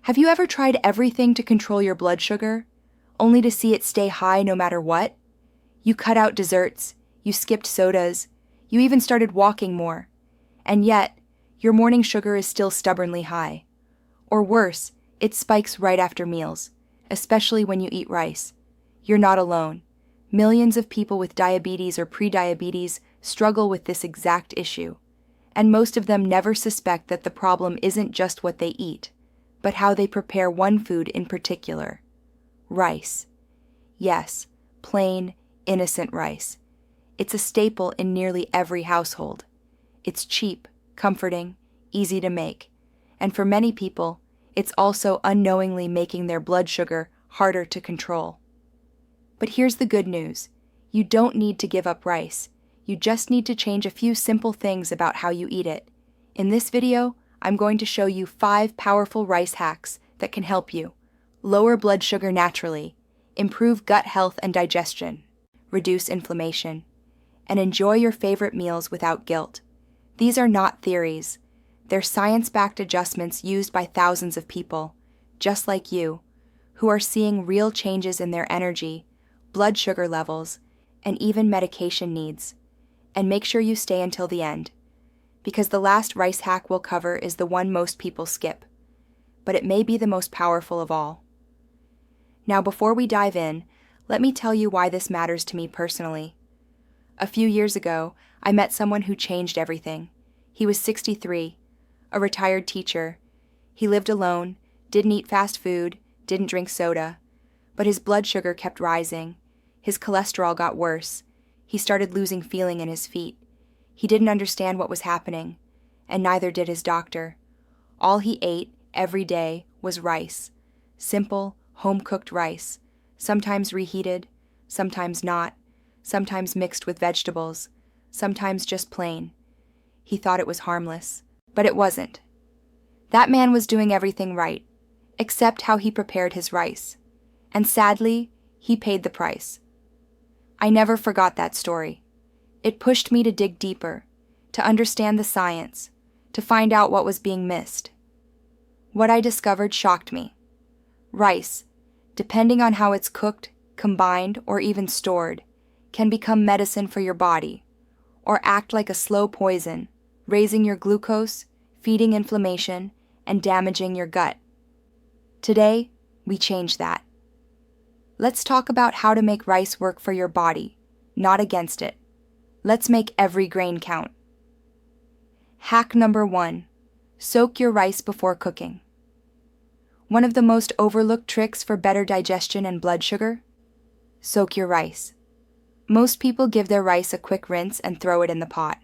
Have you ever tried everything to control your blood sugar, only to see it stay high no matter what? You cut out desserts, you skipped sodas, you even started walking more, and yet, your morning sugar is still stubbornly high. Or worse, it spikes right after meals, especially when you eat rice. You're not alone. Millions of people with diabetes or prediabetes struggle with this exact issue, and most of them never suspect that the problem isn't just what they eat, but how they prepare one food in particular: rice. Yes, plain, innocent rice. It's a staple in nearly every household. It's cheap, comforting, easy to make, and for many people, it's also unknowingly making their blood sugar harder to control. But here's the good news. You don't need to give up rice. You just need to change a few simple things about how you eat it. In this video, I'm going to show you 5 powerful rice hacks that can help you lower blood sugar naturally, improve gut health and digestion, reduce inflammation, and enjoy your favorite meals without guilt. These are not theories. They're science-backed adjustments used by thousands of people, just like you, who are seeing real changes in their energy, blood sugar levels, and even medication needs. And make sure you stay until the end, because the last rice hack we'll cover is the one most people skip, but it may be the most powerful of all. Now, before we dive in, let me tell you why this matters to me personally. A few years ago, I met someone who changed everything. He was 63, a retired teacher. He lived alone, didn't eat fast food, didn't drink soda, but his blood sugar kept rising. His cholesterol got worse. He started losing feeling in his feet. He didn't understand what was happening, and neither did his doctor. All he ate every day was rice. Simple, home-cooked rice, sometimes reheated, sometimes not, sometimes mixed with vegetables, sometimes just plain. He thought it was harmless, but it wasn't. That man was doing everything right, except how he prepared his rice. And sadly, he paid the price. I never forgot that story. It pushed me to dig deeper, to understand the science, to find out what was being missed. What I discovered shocked me. Rice, depending on how it's cooked, combined, or even stored, can become medicine for your body, or act like a slow poison, raising your glucose, feeding inflammation, and damaging your gut. Today, we change that. Let's talk about how to make rice work for your body, not against it. Let's make every grain count. Hack number 1. Soak your rice before cooking. One of the most overlooked tricks for better digestion and blood sugar? Soak your rice. Most people give their rice a quick rinse and throw it in the pot,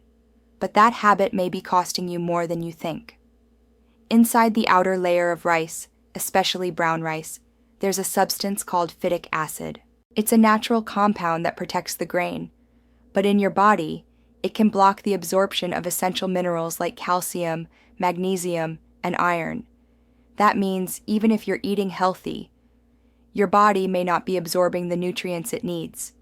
but that habit may be costing you more than you think. Inside the outer layer of rice, especially brown rice, there's a substance called phytic acid. It's a natural compound that protects the grain, but in your body, it can block the absorption of essential minerals like calcium, magnesium, and iron. That means even if you're eating healthy, your body may not be absorbing the nutrients it needs.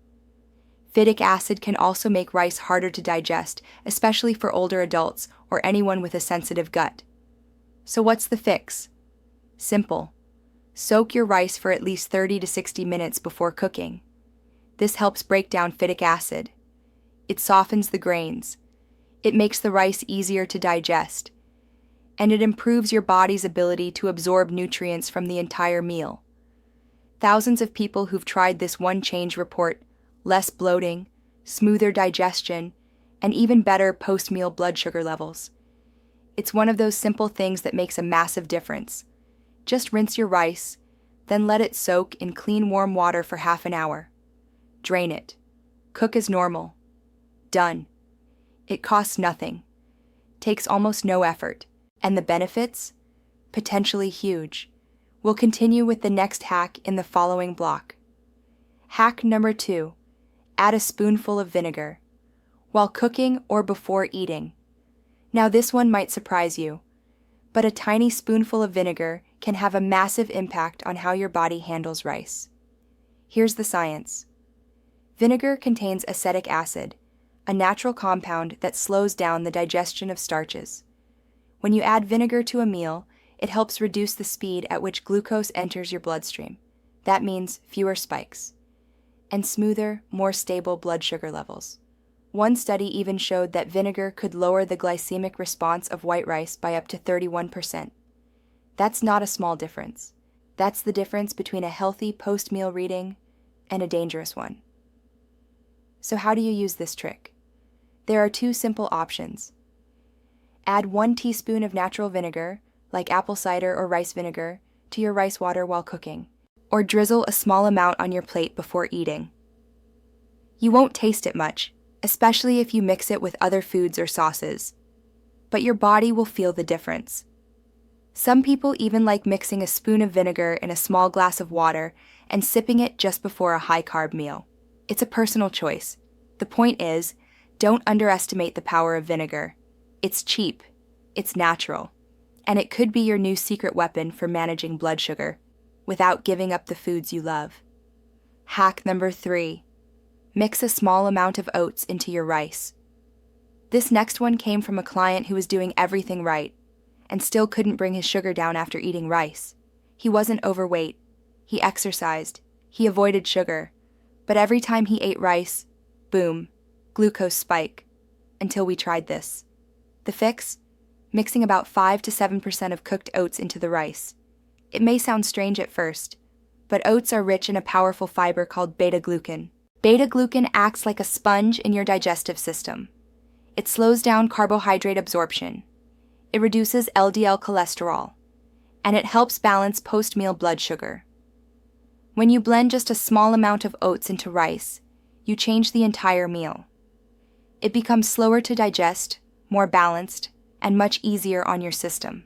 Phytic acid can also make rice harder to digest, especially for older adults or anyone with a sensitive gut. So what's the fix? Simple. Soak your rice for at least 30 to 60 minutes before cooking. This helps break down phytic acid. It softens the grains. It makes the rice easier to digest. And it improves your body's ability to absorb nutrients from the entire meal. Thousands of people who've tried this one change report less bloating, smoother digestion, and even better post-meal blood sugar levels. It's one of those simple things that makes a massive difference. Just rinse your rice, then let it soak in clean warm water for half an hour. Drain it. Cook as normal. Done. It costs nothing. Takes almost no effort. And the benefits? Potentially huge. We'll continue with the next hack in the following block. Hack number 2. Add a spoonful of vinegar, while cooking or before eating. Now this one might surprise you, but a tiny spoonful of vinegar can have a massive impact on how your body handles rice. Here's the science. Vinegar contains acetic acid, a natural compound that slows down the digestion of starches. When you add vinegar to a meal, It helps reduce the speed at which glucose enters your bloodstream. That means fewer spikes. And smoother, more stable blood sugar levels. One study even showed that vinegar could lower the glycemic response of white rice by up to 31%. That's not a small difference. That's the difference between a healthy post-meal reading and a dangerous one. So how do you use this trick? There are two simple options. Add 1 teaspoon of natural vinegar, like apple cider or rice vinegar, to your rice water while cooking, or drizzle a small amount on your plate before eating. You won't taste it much, especially if you mix it with other foods or sauces, but your body will feel the difference. Some people even like mixing a spoon of vinegar in a small glass of water and sipping it just before a high-carb meal. It's a personal choice. The point is, don't underestimate the power of vinegar. It's cheap, it's natural, and it could be your new secret weapon for managing blood sugar without giving up the foods you love. Hack number 3. Mix a small amount of oats into your rice. This next one came from a client who was doing everything right and still couldn't bring his sugar down after eating rice. He wasn't overweight, he exercised, he avoided sugar, but every time he ate rice, boom, glucose spike, until we tried this. The fix? Mixing about 5 to 7% of cooked oats into the rice. It may sound strange at first, but oats are rich in a powerful fiber called beta-glucan. Beta-glucan acts like a sponge in your digestive system. It slows down carbohydrate absorption. It reduces LDL cholesterol, and it helps balance post-meal blood sugar. When you blend just a small amount of oats into rice, you change the entire meal. It becomes slower to digest, more balanced, and much easier on your system.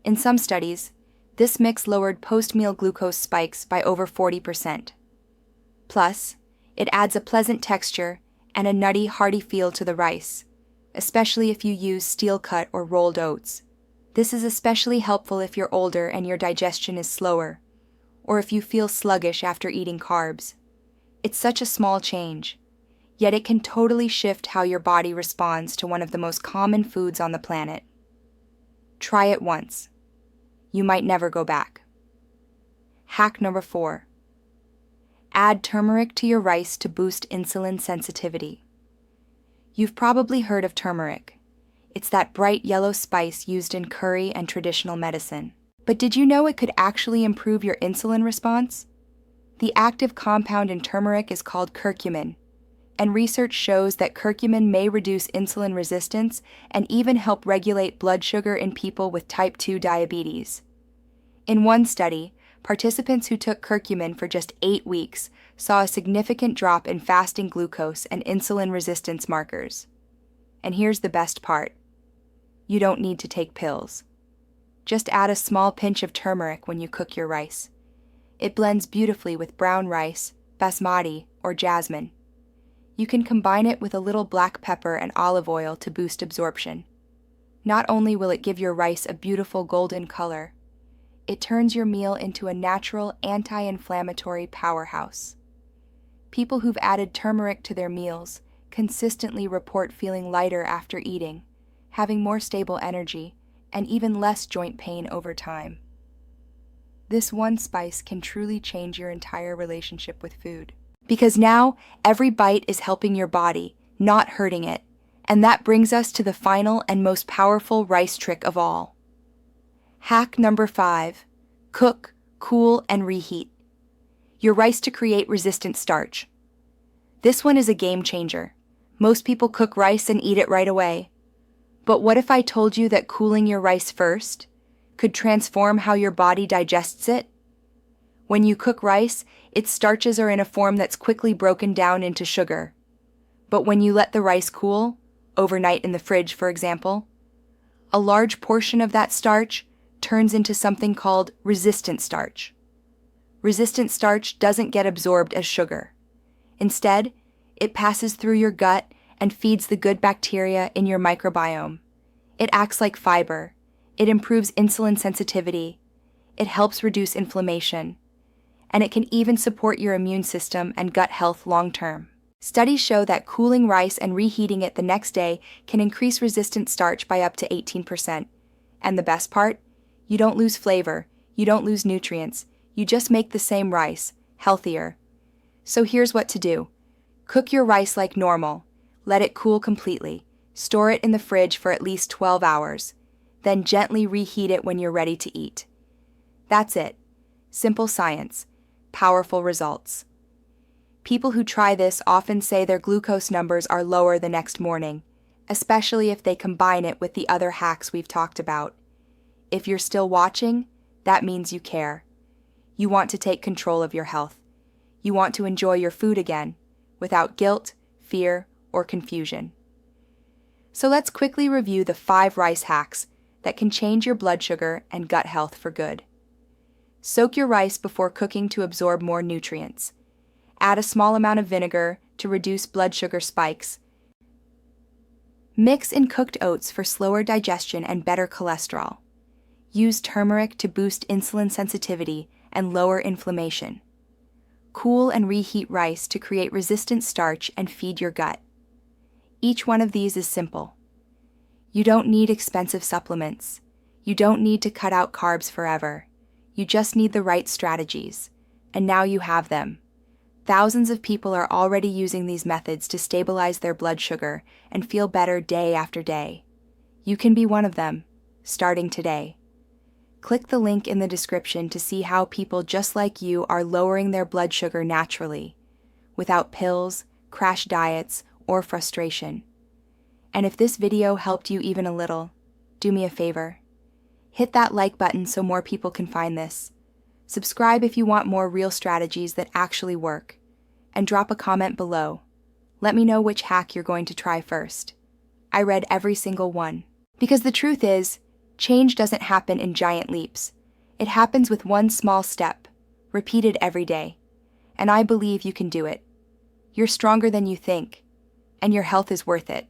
In some studies, this mix lowered post-meal glucose spikes by over 40%. Plus, it adds a pleasant texture and a nutty, hearty feel to the rice, especially if you use steel-cut or rolled oats. This is especially helpful if you're older and your digestion is slower, or if you feel sluggish after eating carbs. It's such a small change, yet it can totally shift how your body responds to one of the most common foods on the planet. Try it once. You might never go back. Hack number 4. Add turmeric to your rice to boost insulin sensitivity. You've probably heard of turmeric. It's that bright yellow spice used in curry and traditional medicine. But did you know it could actually improve your insulin response? The active compound in turmeric is called curcumin, and research shows that curcumin may reduce insulin resistance and even help regulate blood sugar in people with type 2 diabetes. In one study, participants who took curcumin for just 8 weeks saw a significant drop in fasting glucose and insulin resistance markers. And here's the best part. You don't need to take pills. Just add a small pinch of turmeric when you cook your rice. It blends beautifully with brown rice, basmati, or jasmine. You can combine it with a little black pepper and olive oil to boost absorption. Not only will it give your rice a beautiful golden color, it turns your meal into a natural anti-inflammatory powerhouse. People who've added turmeric to their meals consistently report feeling lighter after eating, having more stable energy, and even less joint pain over time. This one spice can truly change your entire relationship with food. Because now, every bite is helping your body, not hurting it. And that brings us to the final and most powerful rice trick of all. Hack number 5. Cook, cool, and reheat your rice to create resistant starch. This one is a game changer. Most people cook rice and eat it right away. But what if I told you that cooling your rice first could transform how your body digests it? When you cook rice, its starches are in a form that's quickly broken down into sugar. But when you let the rice cool, overnight in the fridge for example, a large portion of that starch turns into something called resistant starch. Resistant starch doesn't get absorbed as sugar. Instead, it passes through your gut and feeds the good bacteria in your microbiome. It acts like fiber. It improves insulin sensitivity. It helps reduce inflammation. And it can even support your immune system and gut health long-term. Studies show that cooling rice and reheating it the next day can increase resistant starch by up to 18%. And the best part? You don't lose flavor, you don't lose nutrients, you just make the same rice, healthier. So here's what to do. Cook your rice like normal. Let it cool completely. Store it in the fridge for at least 12 hours. Then gently reheat it when you're ready to eat. That's it. Simple science. Powerful results. People who try this often say their glucose numbers are lower the next morning, especially if they combine it with the other hacks we've talked about. If you're still watching, that means you care. You want to take control of your health. You want to enjoy your food again, without guilt, fear, or confusion. So let's quickly review the 5 rice hacks that can change your blood sugar and gut health for good. Soak your rice before cooking to absorb more nutrients. Add a small amount of vinegar to reduce blood sugar spikes. Mix in cooked oats for slower digestion and better cholesterol. Use turmeric to boost insulin sensitivity and lower inflammation. Cool and reheat rice to create resistant starch and feed your gut. Each one of these is simple. You don't need expensive supplements. You don't need to cut out carbs forever. You just need the right strategies. And now you have them. Thousands of people are already using these methods to stabilize their blood sugar and feel better day after day. You can be one of them, starting today. Click the link in the description to see how people just like you are lowering their blood sugar naturally, without pills, crash diets, or frustration. And if this video helped you even a little, do me a favor. Hit that like button so more people can find this. Subscribe if you want more real strategies that actually work. And drop a comment below. Let me know which hack you're going to try first. I read every single one. Because the truth is, change doesn't happen in giant leaps. It happens with one small step, repeated every day. And I believe you can do it. You're stronger than you think, and your health is worth it.